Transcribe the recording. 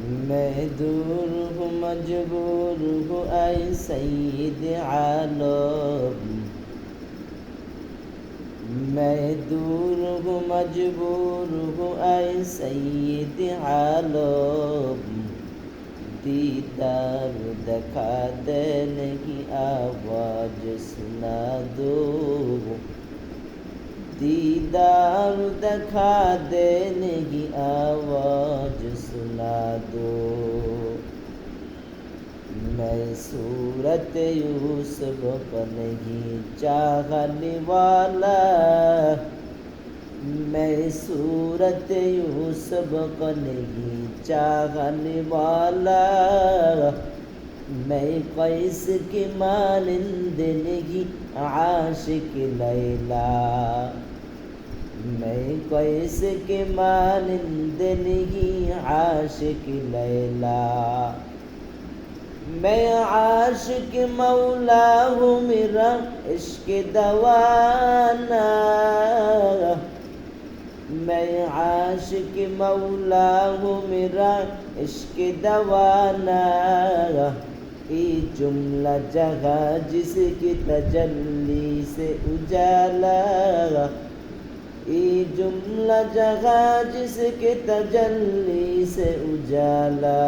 मैं दूर हूँ मजबूर हूँ ऐ सैयद आलम। मैं दूर हूँ मजबूर हूँ ऐ सैयद आलम। दीदार दिखा देने की आवाज़ सुना दो। दीदार दिखा देने की आवाज़ सुना दो। मैं सूरत यूसुफ का नहीं चाहने वाला। मैं सूरत यूसुफ का नहीं चाहने वाला। मैं कैस की मानिंद नहीं आशिक लैला। मैं कैस के मानिंद नहीं आशिक लैला। मैं आशिक मौला हूँ मेरा इश्क दवाना। मैं आशिक मौला हूँ मेरा इश्क दवाना। ये जुमला जगह जिसकी तजल्ली से उजाला। ये जुमला जगह जिसके तजल्ली से उजाला।